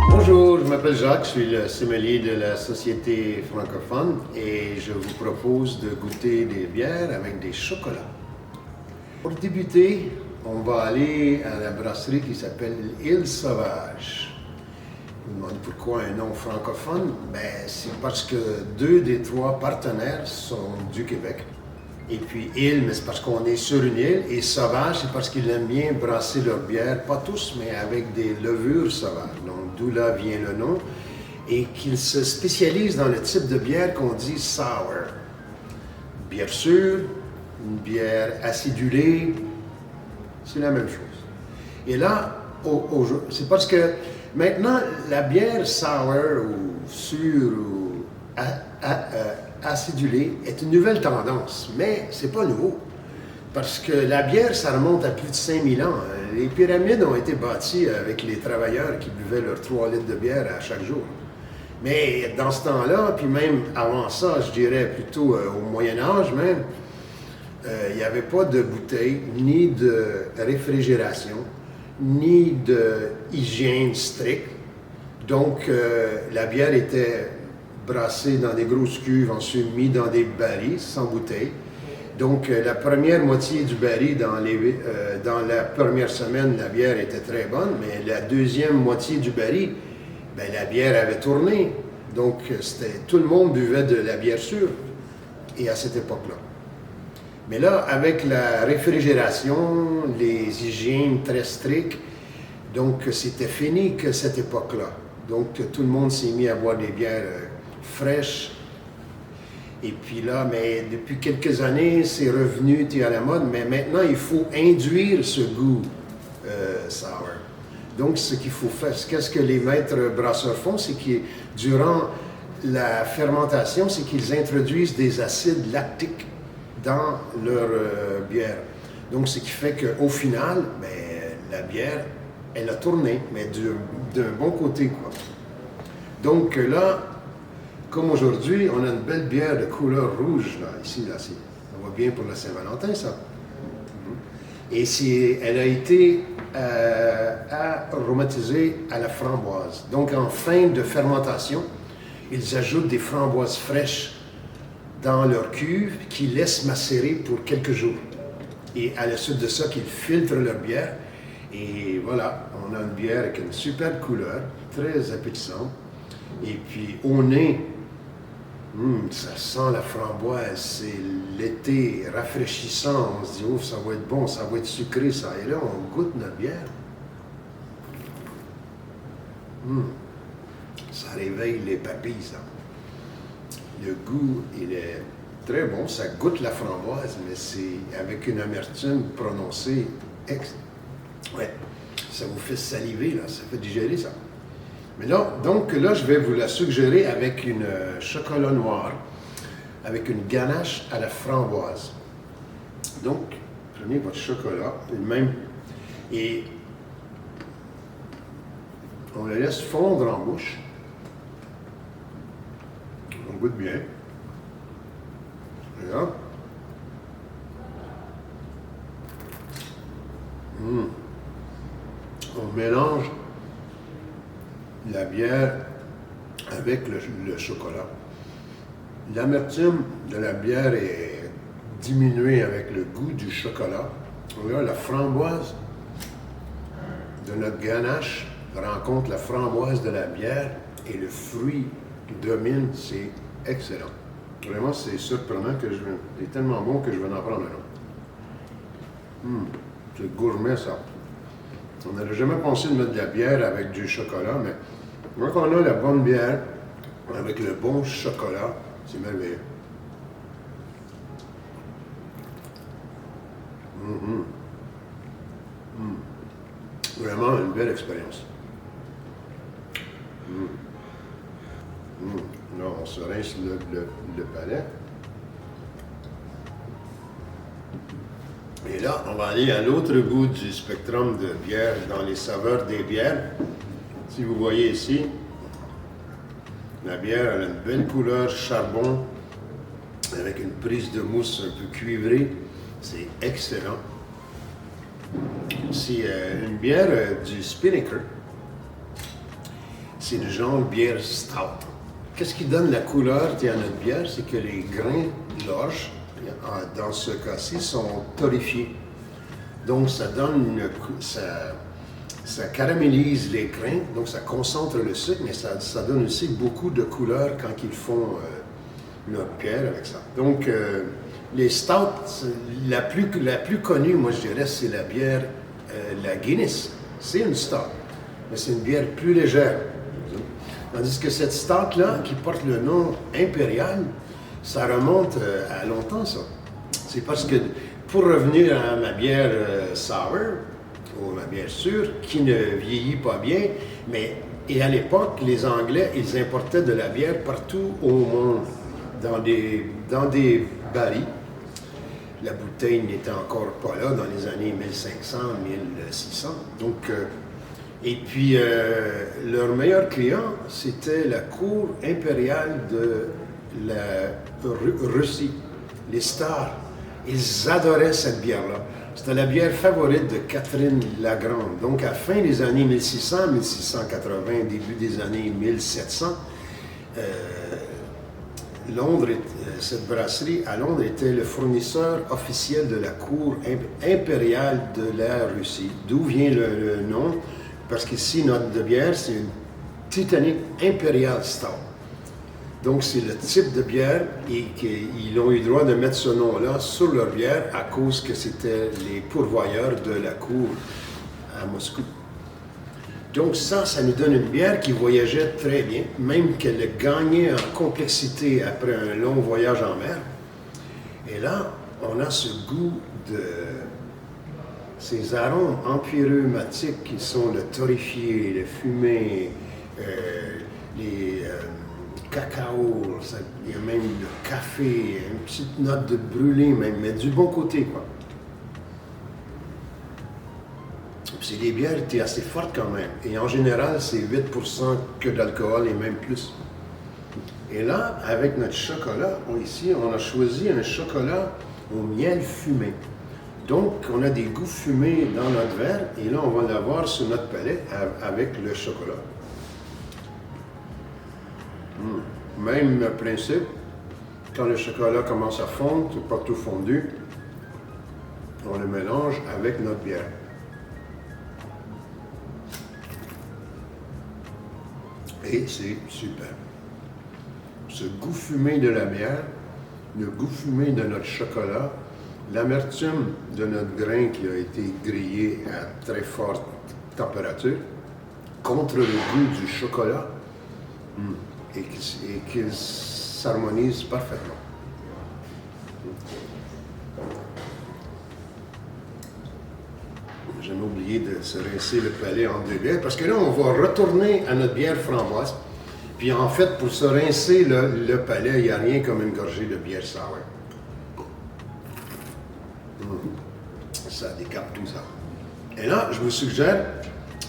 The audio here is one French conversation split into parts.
Bonjour, je m'appelle Jacques, je suis le sommelier de la Société francophone et je vous propose de goûter des bières avec des chocolats. Pour débuter, on va aller à la brasserie qui s'appelle Île Sauvage. Vous me demandez pourquoi un nom francophone? C'est parce que 2 des 3 partenaires sont du Québec. Et puis île, mais c'est parce qu'on est sur une île, et sauvage, c'est parce qu'ils aiment bien brasser leur bière, pas tous, mais avec des levures sauvages. Donc d'où là vient le nom, et qu'ils se spécialisent dans le type de bière qu'on dit sour. Une bière sûre, une bière acidulée, c'est la même chose. Et là, c'est parce que maintenant, la bière sour ou sûre ou acidulée est une nouvelle tendance, mais c'est pas nouveau. Parce que la bière, ça remonte à plus de 5000 ans. Les pyramides ont été bâties avec les travailleurs qui buvaient leurs 3 litres de bière à chaque jour. Mais dans ce temps-là, puis même avant ça, je dirais plutôt au Moyen-Âge même, il n'y avait pas de bouteilles, ni de réfrigération, ni de hygiène stricte. Donc, la bière était brassée dans des grosses cuves, ensuite mis dans des barils sans bouteille. Donc, la première moitié du baril, dans la première semaine, la bière était très bonne, mais la deuxième moitié du baril, la bière avait tourné. Donc, tout le monde buvait de la bière sûre, et à cette époque-là. Mais là, avec la réfrigération, les hygiènes très strictes, donc c'était fini que cette époque-là. Donc, tout le monde s'est mis à boire des bières fraîches. Et puis là, mais depuis quelques années, c'est revenu à la mode, mais maintenant, il faut induire ce goût sour. Donc, ce qu'il faut faire, qu'est-ce que les maîtres brasseurs font, c'est que durant la fermentation, c'est qu'ils introduisent des acides lactiques dans leur bière. Donc, ce qui fait qu'au final, la bière, elle a tourné, mais d'un bon côté, quoi. Donc là, comme aujourd'hui, on a une belle bière de couleur rouge, là, ici, là, ça va bien pour la Saint-Valentin, ça. Et elle a été aromatisée à la framboise. Donc, en fin de fermentation, ils ajoutent des framboises fraîches dans leur cuve qui laissent macérer pour quelques jours. Et à la suite de ça, qu'ils filtrent leur bière. Et voilà, on a une bière avec une superbe couleur, très appétissante. Et puis au nez, ça sent la framboise, c'est l'été rafraîchissant. On se dit, oh, ça va être bon, ça va être sucré, ça. Et là, on goûte notre bière. Ça réveille les papilles, ça. Le goût, il est très bon, ça goûte la framboise, mais c'est avec une amertume prononcée. Ouais, ça vous fait saliver, là, ça fait digérer ça. Mais là, donc là, je vais vous la suggérer avec une chocolat noir, avec une ganache à la framboise. Donc, prenez votre chocolat, et on le laisse fondre en bouche. On goûte bien. Et là. On mélange la bière avec le chocolat. L'amertume de la bière est diminuée avec le goût du chocolat. Là, la framboise de notre ganache rencontre la framboise de la bière et le fruit domine, c'est excellent. Vraiment, c'est surprenant c'est tellement bon que je vais en prendre un autre. C'est gourmet, ça. On n'aurait jamais pensé de mettre de la bière avec du chocolat, mais quand on a la bonne bière avec le bon chocolat, c'est merveilleux. Vraiment une belle expérience. Là, on se rince le palais. Et là, on va aller à l'autre bout du spectrum de bière, dans les saveurs des bières. Si vous voyez ici, la bière a une belle couleur charbon, avec une prise de mousse un peu cuivrée. C'est excellent. C'est une bière du Spinnaker. C'est du genre bière stout. Qu'est-ce qui donne la couleur à notre bière? C'est que les grains de l'orge, dans ce cas-ci, sont torréfiés. Donc, ça donne ça caramélise les grains, donc ça concentre le sucre, mais ça donne aussi beaucoup de couleur quand ils font leur bière avec ça. Donc, les stouts, la plus connue, moi je dirais, c'est la bière, la Guinness. C'est une stout, mais c'est une bière plus légère. Tandis que cette stout-là, qui porte le nom impérial, ça remonte à longtemps, ça. C'est parce que, pour revenir à ma bière sour, ou ma bière sûre, qui ne vieillit pas bien, et à l'époque, les Anglais, ils importaient de la bière partout au monde, dans des barils. La bouteille n'était encore pas là dans les années 1500, 1600. Donc, et puis, leur meilleur client, c'était la cour impériale de la Russie, les stars. Ils adoraient cette bière-là. C'était la bière favorite de Catherine la Grande. Donc, à la fin des années 1600, 1680, début des années 1700, Londres, cette brasserie à Londres était le fournisseur officiel de la cour impériale de la Russie. D'où vient le nom? Parce qu'ici, notre bière, c'est une Titanic Imperial Stout. Donc, c'est le type de bière et qu'ils ont eu le droit de mettre ce nom-là sur leur bière à cause que c'était les pourvoyeurs de la cour à Moscou. Donc ça nous donne une bière qui voyageait très bien, même qu'elle gagnait en complexité après un long voyage en mer. Et là, on a ce goût de ces arômes empyreummatiques qui sont le torréfié, le fumé, les cacao, il y a même le café, une petite note de brûlé même, mais du bon côté, quoi. C'est des bières qui étaient assez fortes quand même. Et en général, c'est 8% que d'alcool et même plus. Et là, avec notre chocolat, ici, on a choisi un chocolat au miel fumé. Donc, on a des goûts fumés dans notre verre. Et là, on va l'avoir sur notre palais avec le chocolat. Même principe. Quand le chocolat commence à fondre, c'est pas tout fondu, on le mélange avec notre bière. Et c'est super. Ce goût fumé de la bière, le goût fumé de notre chocolat, l'amertume de notre grain qui a été grillé à très forte température, contre le goût du chocolat, et qu'ils s'harmonisent parfaitement. J'ai oublié de se rincer le palais en deux bières, parce que là, on va retourner à notre bière framboise. Puis en fait, pour se rincer le palais, il n'y a rien comme une gorgée de bière sour. Ça décape tout ça. Et là, je vous suggère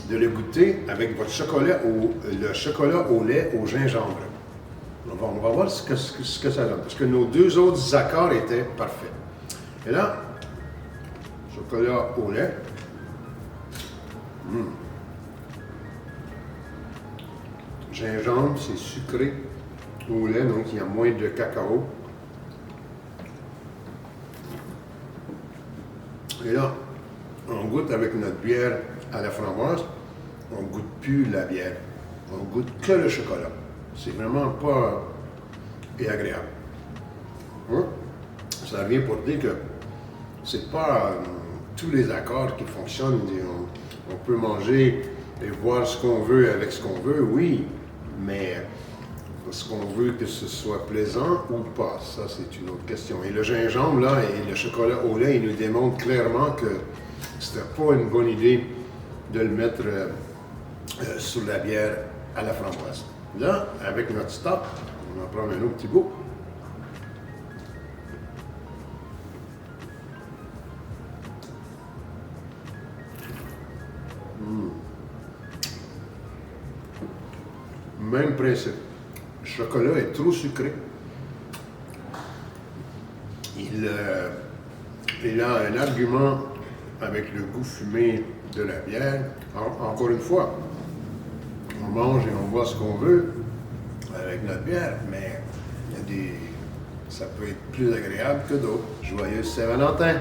de le goûter avec votre chocolat le chocolat au lait au gingembre. On va voir ce que ça donne, parce que nos deux autres accords étaient parfaits. Et là, chocolat au lait. Gingembre, c'est sucré au lait, donc il y a moins de cacao. Et là, on goûte avec notre bière à la framboise, on ne goûte plus la bière, on goûte que le chocolat. C'est vraiment pas agréable. Ça revient pour dire que c'est pas tous les accords qui fonctionnent. On peut manger et voir ce qu'on veut avec ce qu'on veut, oui, mais est-ce qu'on veut que ce soit plaisant ou pas? Ça, c'est une autre question. Et le gingembre, là, et le chocolat au lait, ils nous démontrent clairement que c'était pas une bonne idée de le mettre sur la bière à la framboise. Là, avec notre stock, on va prendre un autre petit bout. Même principe. Le chocolat est trop sucré. il a un argument avec le goût fumé de la bière. Encore une fois, on mange et on boit ce qu'on veut avec notre bière, mais il y a ça peut être plus agréable que d'autres. Joyeuse Saint-Valentin!